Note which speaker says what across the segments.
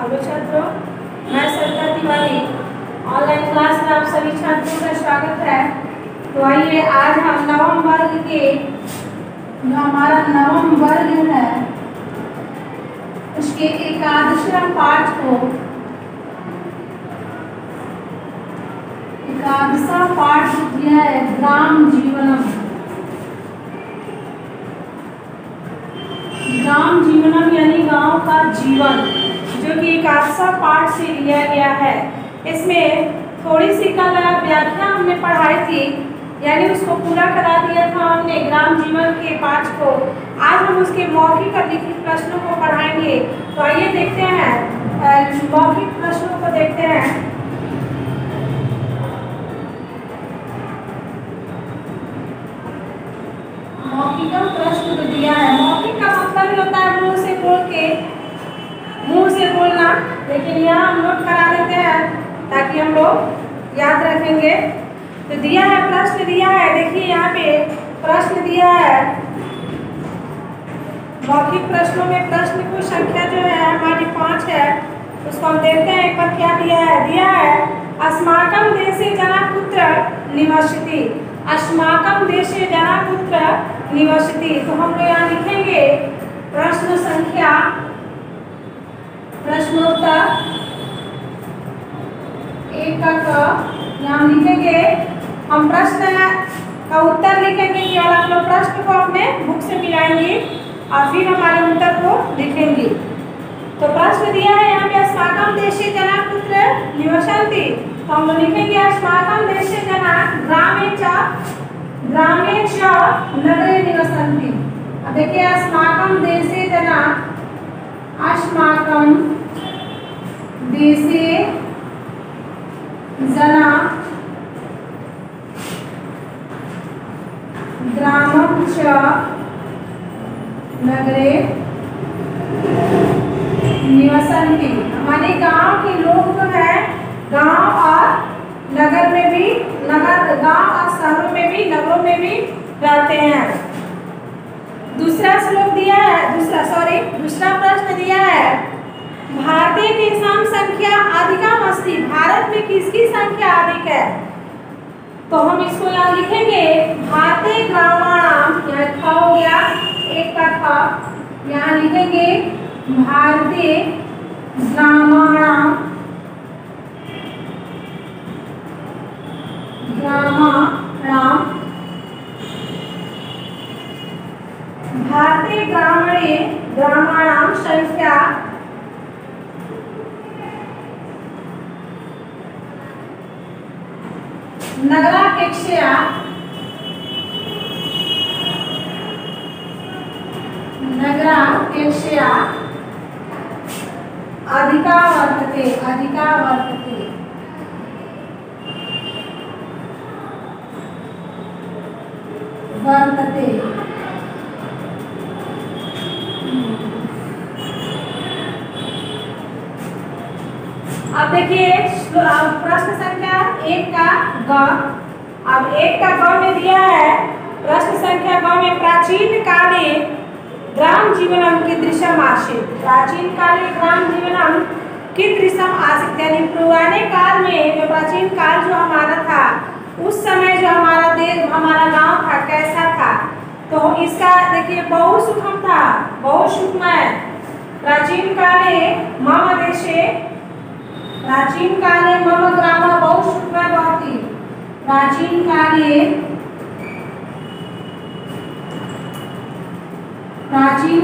Speaker 1: Hello छात्रों, मैं सरिता Tiwari online class में आप सभी छात्रों का स्वागत है। तो आइए आज हम नवम वर्ग के जो हमारा नवम वर्ग है उसके एकादशम पाठ को एकादशा पाठ दिया है ग्राम जीवनम। ग्राम जीवनम यानी गांव का जीवन, जो कि एकादशा पाठ से लिया गया है। इसमें थोड़ी सी कल व्याख्या हमने पढ़ाई थी, यानी उसको पूरा करा दिया था हमने ग्राम जीवन के पाठ को। आज हम उसके मौखिक और लिखित प्रश्नों को पढ़ाएंगे। तो आइए देखते हैं, मौखिक प्रश्नों को देखते हैं। मौखिक प्रश्न तो दिया है। मौखिक का मतलब ही होता है मुंह से बोल के, मुंह से बोलना, लेकिन यहाँ हम नोट करा देते हैं ताकि हम लोग याद रखेंगे। तो दिया है, प्रश्न दिया है, देखिए यहाँ पे प्रश्न दिया है। मौखिक प्रश्नों में प्रश्न की संख्या जो है हमारी 5 है। उसको हम देखते हैं एक बार क्या दिया है। दिया है अस्माकं देशे जनापुत्र निवसति। अस्माकं देशे जनापुत्र निवसति। तो हम लोग यहाँ लिखेंगे प्रश्न संख्या, प्रश्नोत्तर 1 का यहाँ लिखेंगे। हम प्रश्न का उत्तर लिखेंगे, केवल आप लोग प्रश्न को अपने बुक से मिलाएंगे और फिर हमारे उत्तर को लिखेंगे। तो प्रश्न दिया है यहाँ पे अस्माकं देशे जनापुत्र निवसन्ति। तो हम लोग लिखेंगे अस्माकं देशे जना ग्रामे च नगरे निवसन्ति। अब देखिए अस्माकं देशे जना, अस्माकं देशे जना ग्रामं च नगरे निवसन्ति। हमारे गांव के लोग जो है गांव और नगर में भी, गांव और शहरों में भी, नगरों में भी रहते हैं। दूसरा श्लोक दिया है, दूसरा प्रश्न दिया है भारतीय किसान संख्या अधिकम अस्ति। भारत में किसकी संख्या अधिक है? तो हम इसको यहाँ लिखेंगे भारतीय ग्रामाणाम, यहाँ ख हो गया, एक का ख, यहाँ लिखेंगे भारतीय ग्रामाणाम, भारतीय ग्रामाणाम संख्या नगरापेक्षया अधिका वर्तते। अब देखिए प्रश्न संख्या 1 का ग। अब 1 का ग में दिया है प्रश्न संख्या ग में प्राचीन काले ग्राम जीवनम कीदृशम आसीत्। प्राचीन काले ग्राम जीवनम कीदृशम आसीत्, यानी पुराने काल में, जो प्राचीन काल जो हमारा था, उस समय जो हमारा देश, हमारा गांव था, कैसा था? तो इसका देखिए बहुत सुखम था, बहुत सुखमय। प्राचीन काले मम देशे, प्राचीन काले मम ग्राम बहु सुखमय भवति। प्राचीन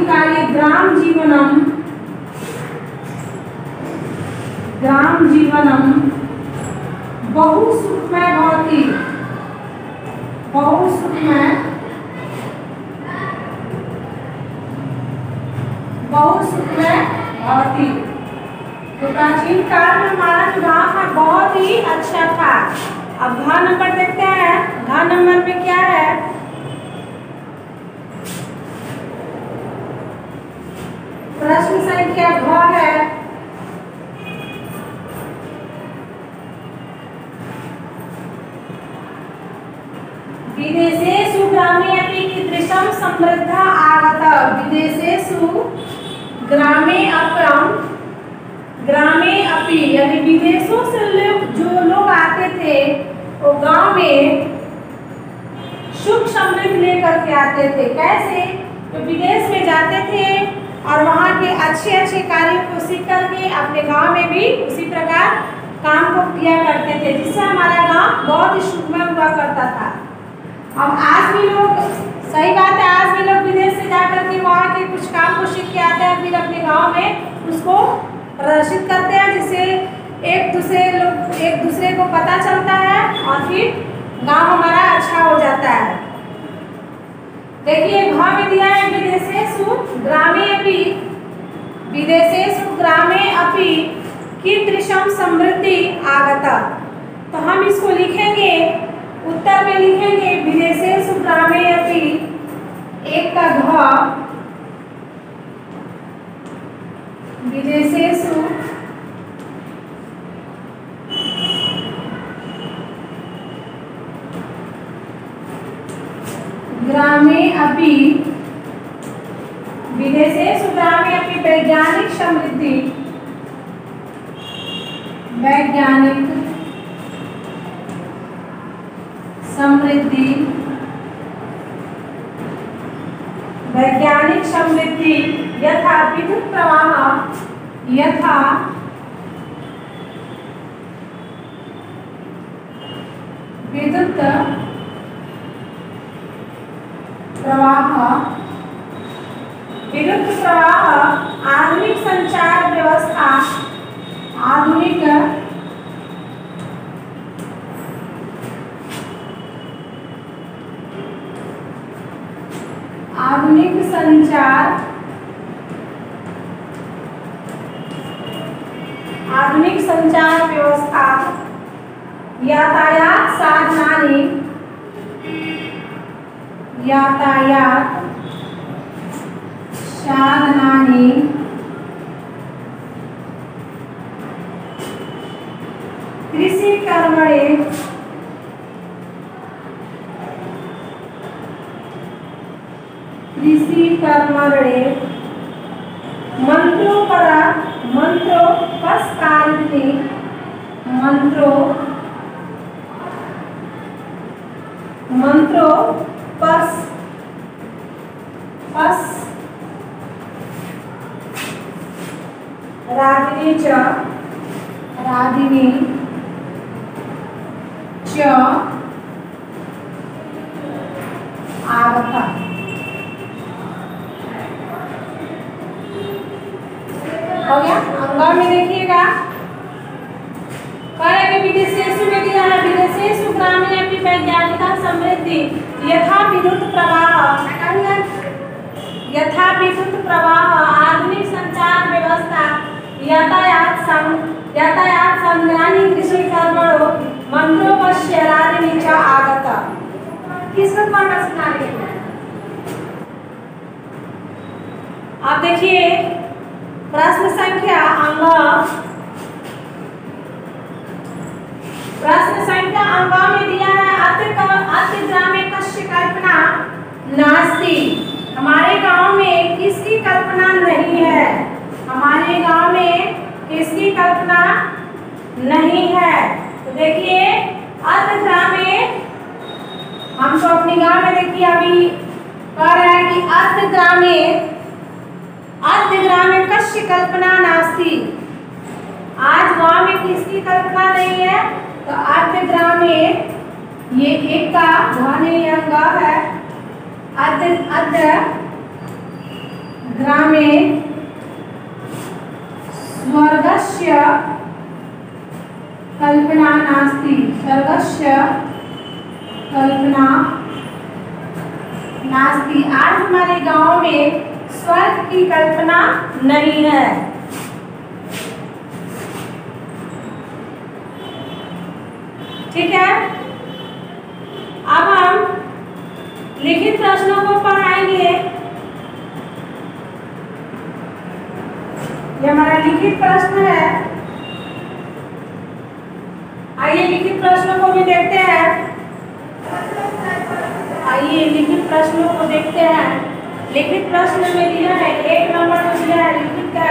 Speaker 1: काले ग्राम जीवनम बहु सुखमय भवति। बहु सुखमय भवति। तो प्राचीन काल में हमारा जो गाँव था बहुत ही अच्छा था। अब घ नंबर देखते हैं। घ नंबर पे क्या है? प्रश्न संख्या घ है विदेशेषु ग्रामे अपि कीदृशं समृद्धा आगता। विदेशेषु ग्रामे अपि अपी, यानी विदेशों से जो लोग आते थे वो गांव में सुख समृद्धि लेकर के आते थे। कैसे? तो विदेश में जाते थे और वहाँ के अच्छे अच्छे कार्यों को सीख करके अपने गांव में भी उसी प्रकार काम को किया करते थे, जिससे हमारा गांव बहुत ही सुखमय हुआ करता था। अब आज भी लोग, सही बात है, आज भी लोग विदेश से जाकर के वहाँ के कुछ काम को सीख के आते हैं, फिर अपने गांव में उसको प्रदर्शित करते हैं, जिससे एक दूसरे को पता चलता है और फिर गांव हमारा अच्छा हो जाता है। देखिए भाव में दिया है विदेशेषु ग्रामे अपि, विदेशेषु ग्रामे अपि कीदृशं समृद्धि आगता। तो हम इसको लिखेंगे, उत्तर में लिखेंगे विदेशेषु ग्रामे अपि, एक का घ, विदेशेषु ग्रामे अपि, विदेशेषु ग्रामे अपि वैज्ञानिक समृद्धि, वैज्ञानिक समृद्धि, वैज्ञानिक समृद्धि यथा विद्युत प्रवाह, यथा विद्युत प्रवाह, विद्युत प्रवाह, आधुनिक संचार व्यवस्था, आधुनिक संचार, आधुनिक संचार व्यवस्था, यातायात साधनानि, यातायात साधनानि, कृषि कर्मणे, कृषि कर्मणे, मंत्रोपरा, मंत्रोपस्कारिणी, राधिनी च आगता। हो गया। अंगा में देखिएगा, विदेशेषु में दिया है विदेशेषु ग्रामे अपि वैज्ञानिका समृद्धि यथा विद्युत प्रवाह, यथा विद्युत प्रवाह, आधुनिक संचार व्यवस्था, यातायात संग्रानी, कृषि कर्मणो, मंत्रोपस्य राधिनी च आगता। किसको पढ़ना सिखा रही है? आप देखिए प्रश्न संख्या अंग में दिया है अत्र ग्रामे कस्य कल्पना नास्ति। हमारे गांव में किसकी कल्पना नहीं है? हमारे गांव में किसकी कल्पना नहीं है? तो देखिए अत्र ग्रामे, हम तो अपने गांव में देखिए अभी कह रहे हैं कि अत्र ग्रामे कस्य कल्पना नास्ति। आज गांव में किसकी कल्पना नहीं है? तो अत्र ग्रामे, ये एक का ध्वनि अंग है, अत्र ग्रामे स्वर्गस्य कल्पना नास्ति, स्वर्गस्य कल्पना नास्ति। आज हमारे गांव में स्वर्ग की कल्पना नहीं है। ठीक है, अब हम लिखित प्रश्नों को पढ़ाएंगे। ये हमारा लिखित प्रश्न है। आइए लिखित प्रश्नों को भी देखते हैं। आइए लिखित प्रश्नों को देखते हैं। लिखित प्रश्न में दिया है 1 नंबर में दिया है लिखित का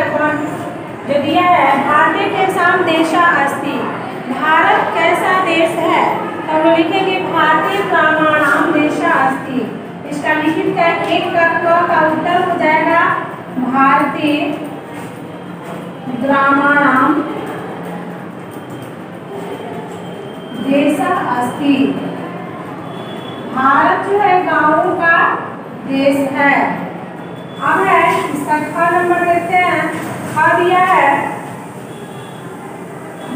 Speaker 1: जो दिया है, भारतीय के केषां देशः अस्ति। भारत कैसा देश है? तो हम लिखेंगे भारतीय ग्रामाणाम देशः अस्ति। इसका लिखित का एक का उत्तर हो जाएगा भारतीय ग्रामाणाम देशः अस्ति। भारत जो है गांवों का देश है। अब है इसका ख नंबर देखते हैं। ख दिया है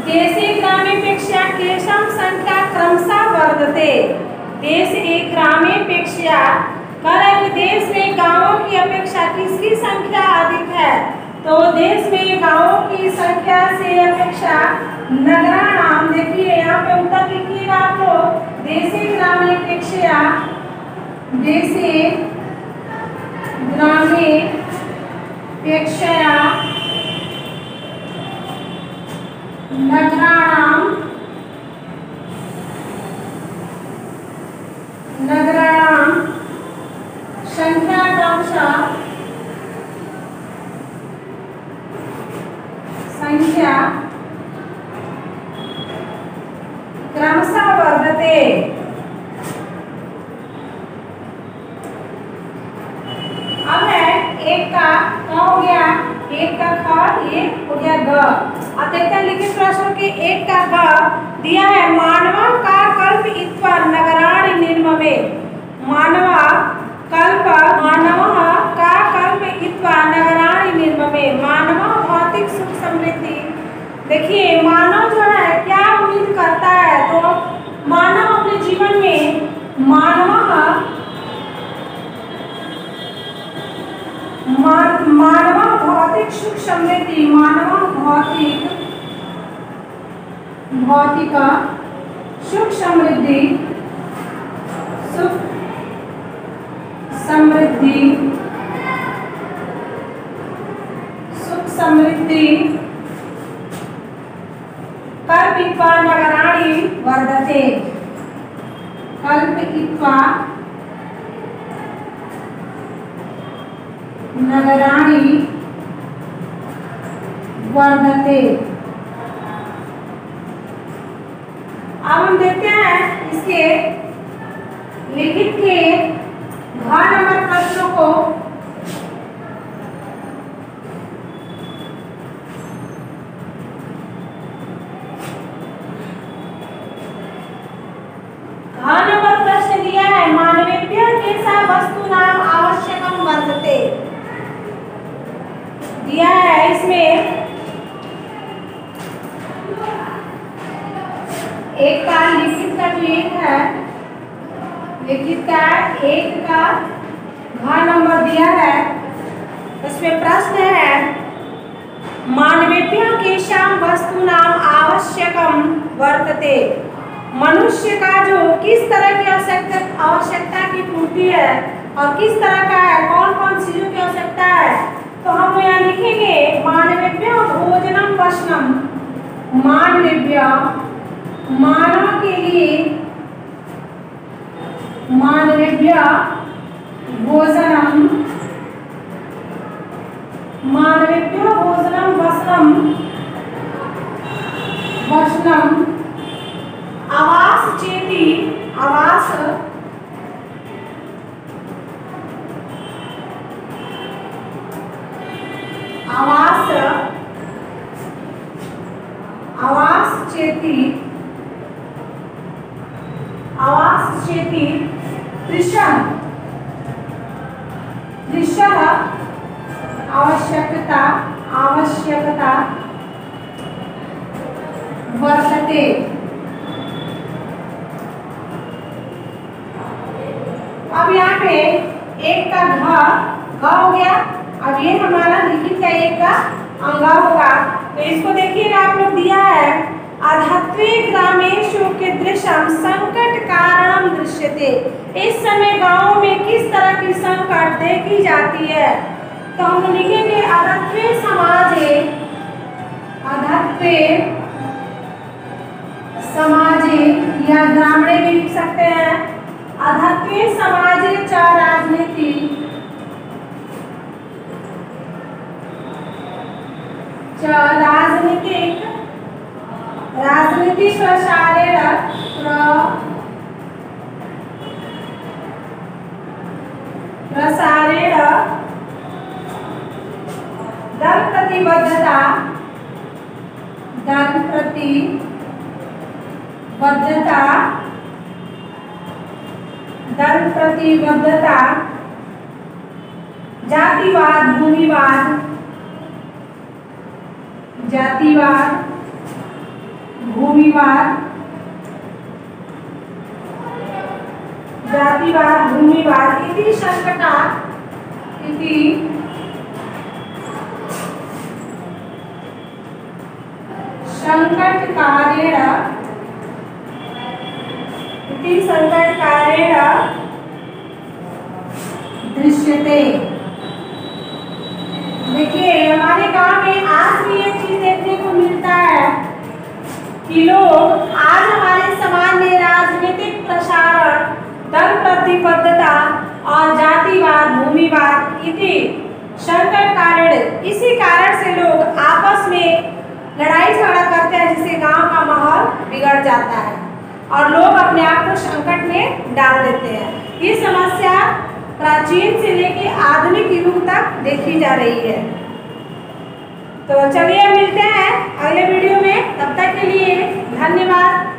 Speaker 1: देशे ग्रामेपेक्षया केषां संख्या क्रमशः वर्धते। देशे ग्रामेपेक्षया कल देश में गांवों की अपेक्षा किसकी संख्या अधिक है? तो देश में गांवों की संख्या से अपेक्षा नगराणाम, देखिए यहाँ पे उत्तर लिखिएगा आप लोग। देशे ग्रामेपेक्षया, देशे ग्रामेपेक्षया नगराणाम संख्या क्रमशः वर्धते। अब है एक का हो गया, एक का ख, एक हो गया ग। अब देखते हैं लिखित प्रश्न के एक का ग दिया है मानवा का कल्प इत्वा नगराणि निर्ममे। मानवा का कल्प इत्वा नगराणि निर्ममे। मानव भौतिक सुख समृद्धि। देखिए मानव जो है क्या उम्मीद करता है? तो मानव अपने जीवन में मानव भौतिक सुख समृद्धि, भौतिक सुख समृद्धि कल्पित्वा नगराणि वर्धते। कल्पित्वा नगराणि वर्धते। अब हम देखते हैं इसके लिखित के घ नंबर प्रश्नों को। घ नंबर प्रश्न दिया है मानवेभ्यः केषां वस्तूनाम् आवश्यकं वर्तते। दिया है इसमें एक का लिखित का जो एक है, लिखित का एक का घ नंबर दिया है। इसमें प्रश्न है मानवेभ्यः केषां वस्तूनाम् आवश्यकं वर्तते। मनुष्य का जो किस तरह की आवश्यकता की पूर्ति है और किस तरह का है, कौन कौन चीजों की आवश्यकता है। तो हम यहाँ लिखेंगे मानवेभ्यः भोजनम वसनम। मानवेभ्यः मानव के लिए, मानवेभ्यः भोजनम, मानवेभ्यः भोजनम वसनम आवास चेति, आवास चेति त्रिशः आवश्यकता वर्तते। अब यहाँ पे एक का घ हो गया। अब ये हमारा लिखित का एक का अंग होगा। तो इसको देखिएगा आप लोग दिया है अधत्वे ग्रामेषु कीदृशं संकट कारणं दृश्यते। इस समय गांव में किस तरह की संकट देखी जाती है। तो हम लिखेंगे अधत्वे समाजे, अधत्वे समाजे या ग्रामीणे भी लिख सकते हैं। अधत्वे समाजे च राजनीति, च राजनीतिक राजनीतिक प्रसारेण दल प्रतिबद्धता, जातिवाद, भूमिवाद, इति संकटकारेण दृश्यते। देखिए हमारे गांव में आज भी एक चीज देखने को मिलता है कि लोग आज हमारे समाज में राजनीतिक प्रसारण, दल प्रतिबद्धता और जातिवाद, भूमिवाद इति संकट कारण, इसी कारण से लोग आपस में लड़ाई झगड़ा करते हैं, जिससे गांव का माहौल बिगड़ जाता है और लोग अपने आप को संकट में डाल देते हैं। ये समस्या प्राचीन से लेकर आधुनिक युग तक देखी जा रही है। तो चलिए मिलते हैं अगले वीडियो में, तब तक के लिए धन्यवाद।